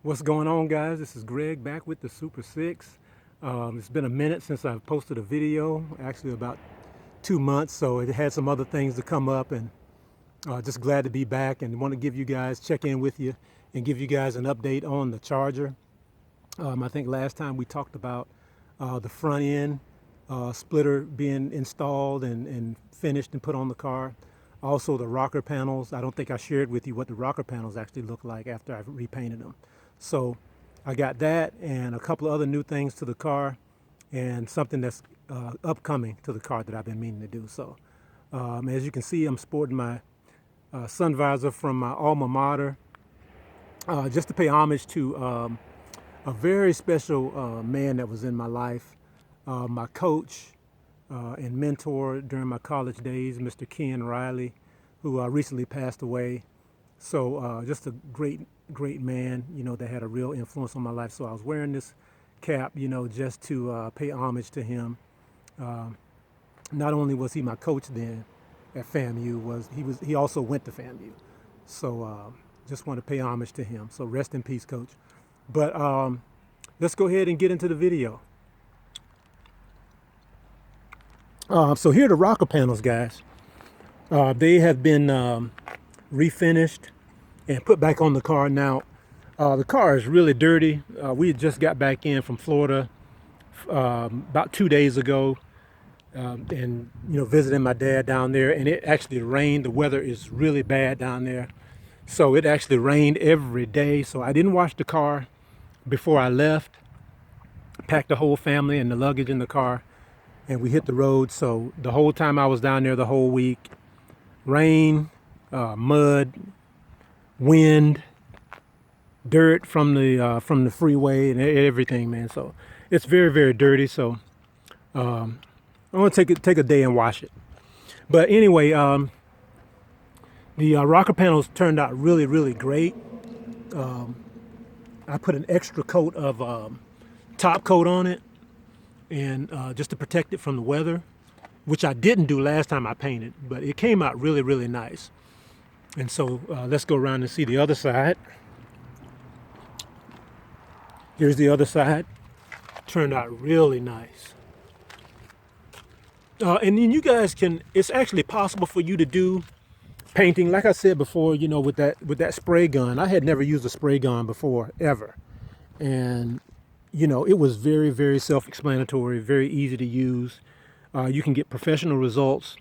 What's going on, guys? This is Greg back with the Super 6. It's been a minute since I've posted a video, actually about 2 months, so it had some other things to come up, and just glad to be back and want to give you guys, check in with you and give you guys an update on the charger. I think last time we talked about the front end splitter being installed and finished and put on the car. Also the rocker panels. I don't think I shared with you what the rocker panels actually look like after I've repainted them. So I got that and a couple of other new things to the car and something that's upcoming to the car that I've been meaning to do. So as you can see, I'm sporting my sun visor from my alma mater just to pay homage to a very special man that was in my life, my coach and mentor during my college days, Mr. Ken Riley, who recently passed away. So just a great man, that had a real influence on my life. So I was wearing this cap, just to pay homage to him. Not only was he my coach then at FAMU, he also went to FAMU. So just want to pay homage to him. So rest in peace, Coach. But let's go ahead and get into the video. So here are the rocker panels, guys. They have been refinished and put back on the car. Now, the car is really dirty. We had just got back in from Florida about 2 days ago, and visiting my dad down there. And it actually rained. The weather is really bad down there, so it actually rained every day. So I didn't wash the car before I left. Packed the whole family and the luggage in the car, and we hit the road. So the whole time I was down there, the whole week, rain, mud, wind, dirt from the freeway and everything, man. So it's very dirty. So I'm gonna take a day and wash it. But anyway, the rocker panels turned out really great. I put an extra coat of top coat on it, and just to protect it from the weather, which I didn't do last time I painted, but it came out really nice. And so let's go around and see the other side. Here's the other side. Turned out really nice. And then you guys it's actually possible for you to do painting, like I said before, with that spray gun. I had never used a spray gun before, ever. And it was very self-explanatory, very easy to use. You can get professional results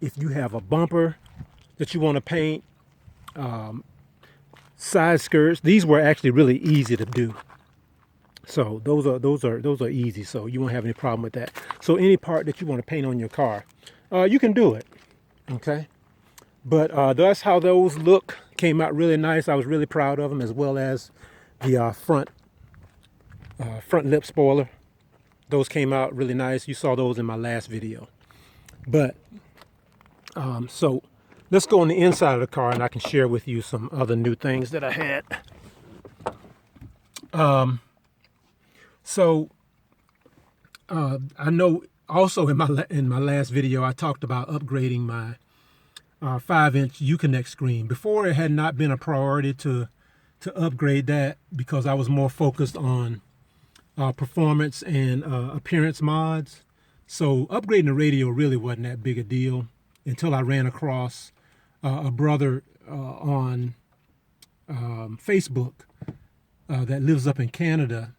if you have a bumper that you want to paint, side skirts. These were actually really easy to do. So those are easy. So you won't have any problem with that. So any part that you want to paint on your car, you can do it. Okay. But that's how those look. Came out really nice. I was really proud of them, as well as the front lip spoiler. Those came out really nice. You saw those in my last video. But so let's go on the inside of the car, and I can share with you some other new things that I had. I know also in my last video I talked about upgrading my 5-inch Uconnect screen. Before, it had not been a priority to upgrade that because I was more focused on performance and appearance mods. So upgrading the radio really wasn't that big a deal until I ran across a brother on Facebook that lives up in Canada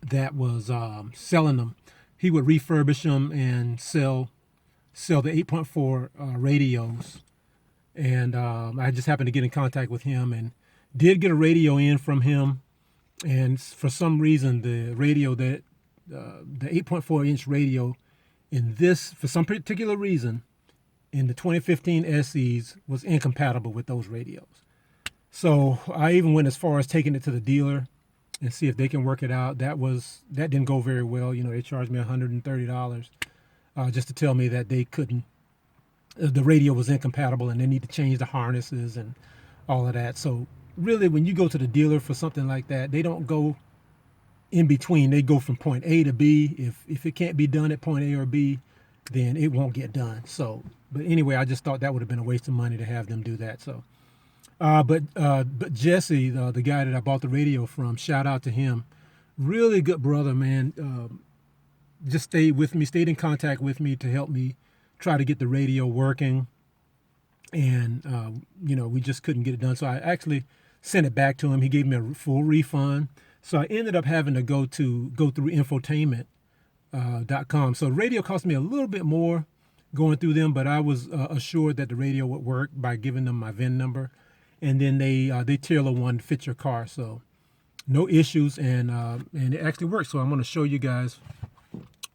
that was selling them. He would refurbish them and sell the 8.4 radios. And I just happened to get in contact with him and did get a radio in from him. And for some reason, the radio the 8.4 inch radio for some particular reason, in the 2015 SEs was incompatible with those radios. So I even went as far as taking it to the dealer and see if they can work it out. That didn't go very well. They charged me $130 just to tell me that they couldn't, the radio was incompatible and they need to change the harnesses and all of that. So really, when you go to the dealer for something like that, they don't go in between. They go from point A to B. If it can't be done at point A or B, then it won't get done. So, but anyway, I just thought that would have been a waste of money to have them do that. So But Jesse, the guy that I bought the radio from, shout out to him. Really good brother, man. Just stayed in contact with me to help me try to get the radio working. And, we just couldn't get it done. So I actually sent it back to him. He gave me a full refund. So I ended up having to go through infotainment.com. So the radio cost me a little bit more going through them, but I was assured that the radio would work by giving them my VIN number. And then they tailor one to fit your car. So no issues, and it actually works. So I'm going to show you guys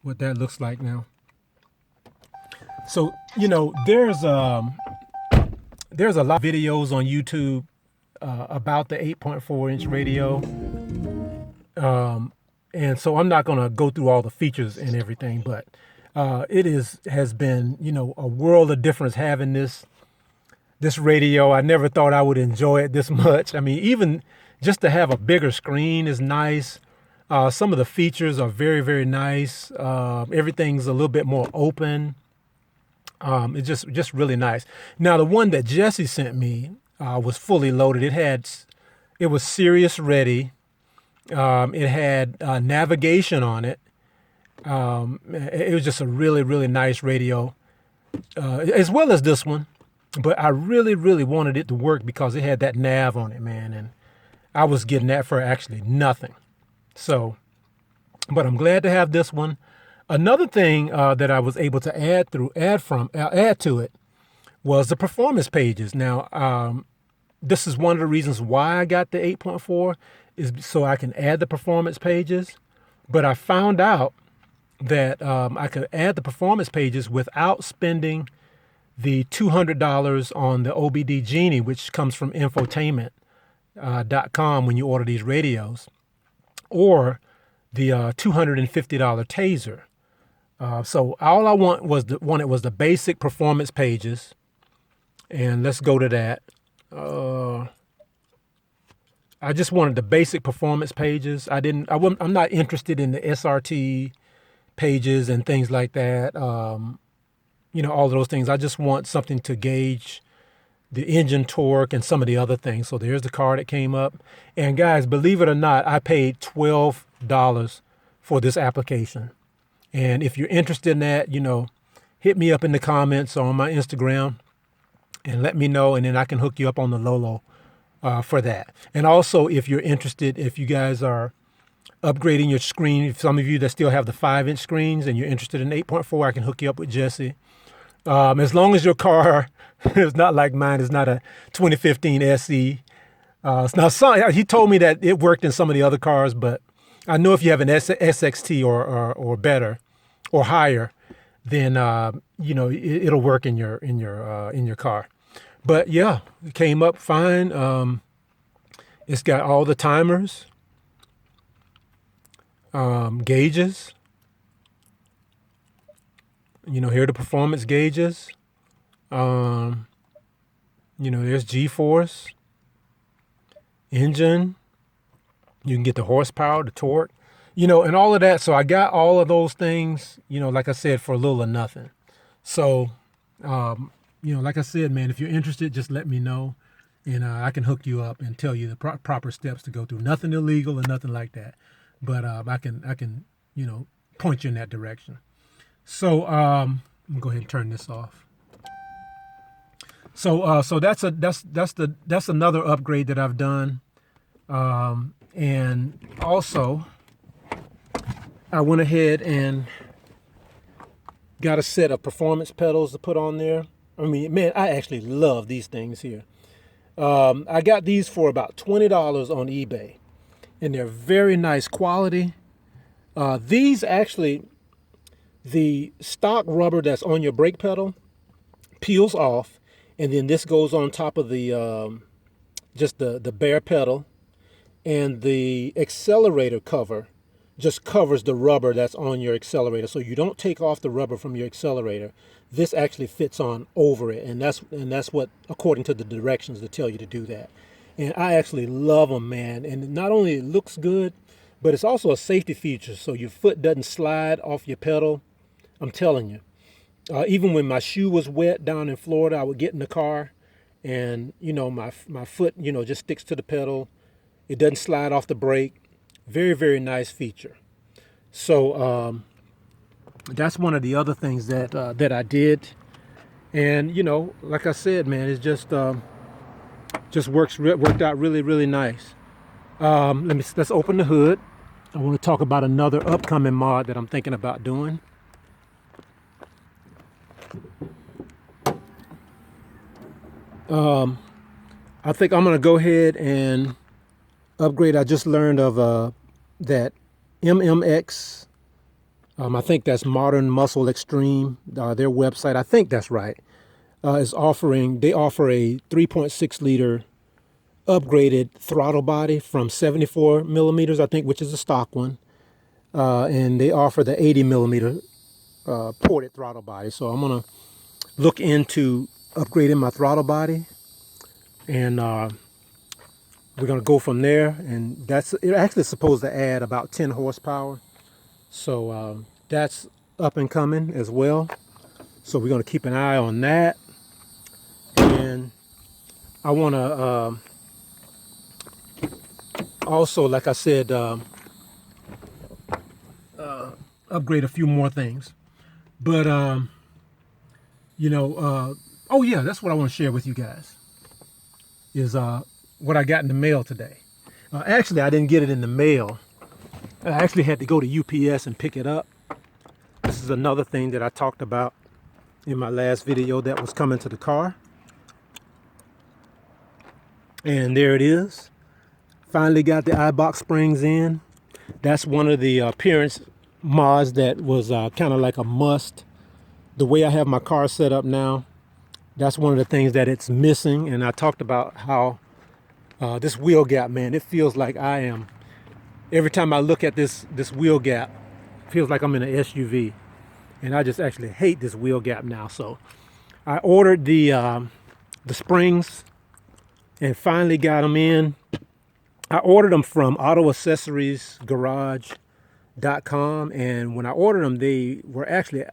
what that looks like now. So, there's a lot of videos on YouTube about the 8.4 inch radio. And so I'm not going to go through all the features and everything, but it has been, a world of difference having this radio. I never thought I would enjoy it this much. I mean, even just to have a bigger screen is nice. Some of the features are very, very nice. Everything's a little bit more open. It's just really nice. Now, the one that Jesse sent me was fully loaded. It was Sirius ready. It had navigation on it. It was just a really, really nice radio, as well as this one. But I really, really wanted it to work because it had that nav on it, man. And I was getting that for actually nothing. So, but I'm glad to have this one. Another thing that I was able to add to it was the performance pages. Now, this is one of the reasons why I got the 8.4 is so I can add the performance pages. But I found out that I could add the performance pages without spending the $200 on the OBD Genie, which comes from infotainment.com when you order these radios, or the $250 Taser. So all I wanted was the basic performance pages, and let's go to that. I just wanted the basic performance pages. I'm not interested in the SRT pages and things like that. All of those things. I just want something to gauge the engine torque and some of the other things. So there's the car that came up. And guys, believe it or not, I paid $12 for this application. And if you're interested in that, hit me up in the comments or on my Instagram and let me know. And then I can hook you up on the Lolo for that. And also, if you're interested, if you guys are upgrading your screen, if some of you that still have the 5-inch screens and you're interested in 8.4, I can hook you up with Jesse. As long as your car is not like mine, it's not a 2015 SE. He told me that it worked in some of the other cars, but I know if you have an SXT or better or higher, then it'll work in your car. But yeah, it came up fine. It's got all the timers, gauges. Here are the performance gauges. There's G-force, engine. You can get the horsepower, the torque, and all of that. So I got all of those things, like I said, for a little or nothing. So, like I said, man, if you're interested, just let me know, and I can hook you up and tell you the proper steps to go through. Nothing illegal or nothing like that, but I can point you in that direction. So I'm gonna go ahead and turn this off. So that's another upgrade that I've done. And also, I went ahead and got a set of performance pedals to put on there. I mean, man, I actually love these things here. I got these for about $20 on eBay, and they're very nice quality. These actually, the stock rubber that's on your brake pedal peels off, and then this goes on top of the just the bare pedal, and the accelerator cover just covers the rubber that's on your accelerator, so you don't take off the rubber from your accelerator. This actually fits on over it, and that's what, according to the directions, they tell you to do that. And I actually love them, man. And not only it looks good, but it's also a safety feature, so your foot doesn't slide off your pedal. I'm telling you. Even when my shoe was wet down in Florida, I would get in the car and my foot just sticks to the pedal. It doesn't slide off the brake. Very, very nice feature. So that's one of the other things that I did. And like I said, man, it's just worked out really, really nice. Let's open the hood. I want to talk about another upcoming mod that I'm thinking about doing. I think I'm gonna go ahead and upgrade. I just learned of that MMX. I think that's Modern Muscle Extreme. Their website, I think that's right, is offering. They offer a 3.6 liter upgraded throttle body from 74 millimeters, I think, which is the stock one, and they offer the 80 millimeter ported throttle body. So I'm gonna look into upgrading my throttle body, and we're gonna go from there. And that's it. Actually supposed to add about 10 horsepower, so that's up and coming as well. So we're gonna keep an eye on that. And I want to also, like I said, upgrade a few more things. But oh yeah, that's what I want to share with you guys, is what I got in the mail today. Actually, I didn't get it in the mail. I actually had to go to UPS and pick it up. This is another thing that I talked about in my last video that was coming to the car. And there it is. Finally got the iBox springs in. That's one of the appearance mods that was kind of like a must. The way I have my car set up now, that's one of the things that it's missing. And I talked about how this wheel gap, man, it feels like I am. Every time I look at this wheel gap, it feels like I'm in an SUV. And I just actually hate this wheel gap now. So I ordered the springs and finally got them in. I ordered them from autoaccessoriesgarage.com, and when I ordered them, they were actually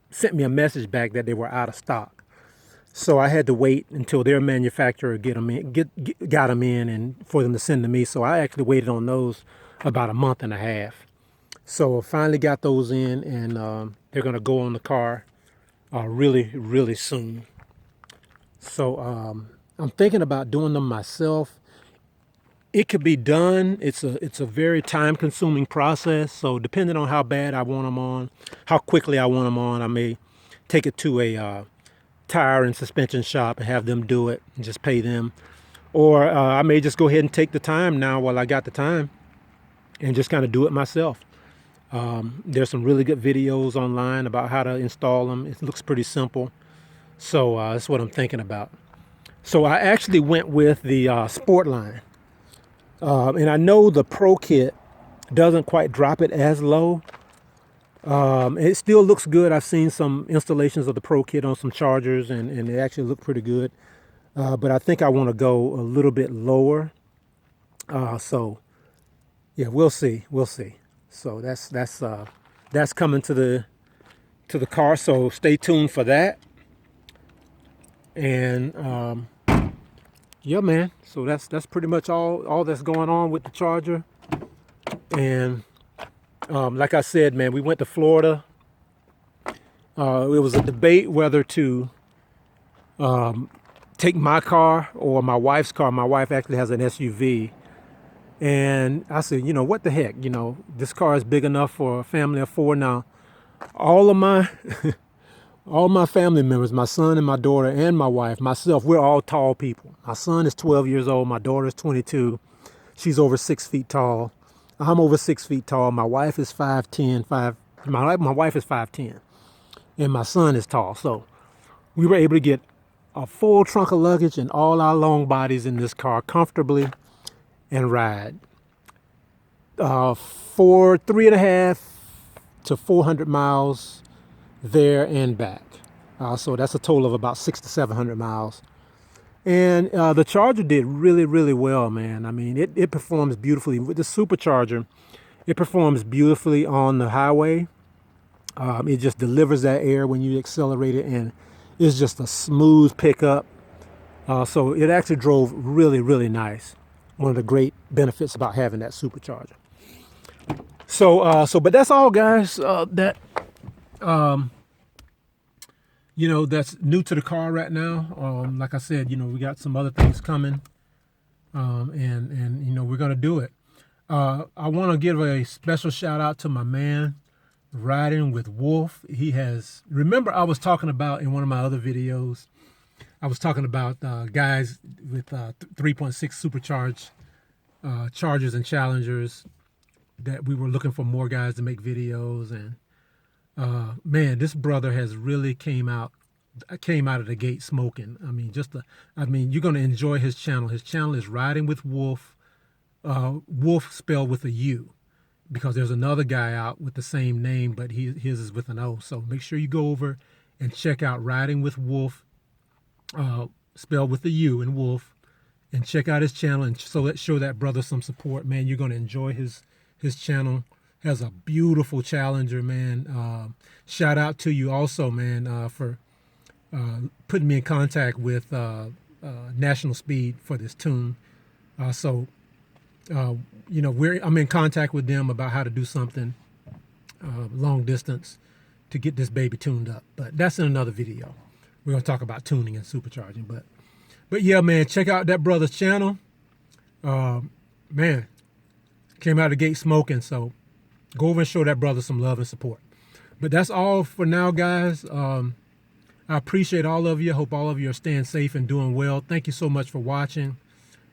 sent me a message back that they were out of stock. So I had to wait until their manufacturer got them in, and for them to send to me. So I actually waited on those about a month and a half. So I finally got those in, and they're gonna go on the car really, really soon. So I'm thinking about doing them myself. It could be done. It's a very time-consuming process. So depending on how bad I want them on, how quickly I want them on, I may take it to a tire and suspension shop and have them do it and just pay them. Or I may just go ahead and take the time now while I got the time and just kind of do it myself. There's some really good videos online about how to install them. It looks pretty simple. So that's what I'm thinking about. So I actually went with the Sport line. And I know the Pro Kit doesn't quite drop it as low. It still looks good. I've seen some installations of the Pro Kit on some chargers, and they actually look pretty good. But I think I want to go a little bit lower. So yeah, we'll see. We'll see. So that's coming to the car. So stay tuned for that. And yeah, man. So that's pretty much all that's going on with the charger. And like I said, man, we went to Florida. It was a debate whether to take my car or my wife's car. My wife actually has an SUV. And I said, what the heck? This car is big enough for a family of four. Now, all of my all my family members, my son and my daughter and my wife, myself, we're all tall people. My son is 12 years old. My daughter is 22. She's over 6 feet tall. I'm over 6 feet tall. My wife is 5'10". My wife is 5'10", and my son is tall. So we were able to get a full trunk of luggage and all our long bodies in this car comfortably and ride for 3.5 to 400 miles there and back. So that's a total of about 600 to 700 miles. And the charger did really, really well, man. I mean, it performs beautifully. With the supercharger, it performs beautifully on the highway. It just delivers that air when you accelerate it, and it's just a smooth pickup. So it actually drove really, really nice. One of the great benefits about having that supercharger. But that's all, guys. That's new to the car right now. Like I said, we got some other things coming, and we're gonna do it. I want to give a special shout out to my man, Riding with Wolf. Remember I was talking about in one of my other videos, I was talking about guys with 3.6 supercharged Chargers and Challengers, that we were looking for more guys to make videos. And man, this brother has really came out of the gate smoking. I mean, you're going to enjoy his channel. His channel is Riding with Wolf, Wolf spelled with a U, because there's another guy out with the same name, but his is with an O. So make sure you go over and check out Riding with Wolf, spelled with a U in Wolf, and check out his channel, and so let's show that brother some support, man. You're going to enjoy his channel. Has a beautiful Challenger, man. Shout out to you also, man, for putting me in contact with National Speed for this tune. I'm in contact with them about how to do something long distance to get this baby tuned up. But that's in another video. We're gonna talk about tuning and supercharging. But yeah, man, check out that brother's channel. Man, came out of the gate smoking. So go over and show that brother some love and support. But that's all for now, guys. I appreciate all of you. Hope all of you are staying safe and doing well. Thank you so much for watching.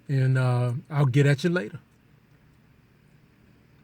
And I'll get at you later.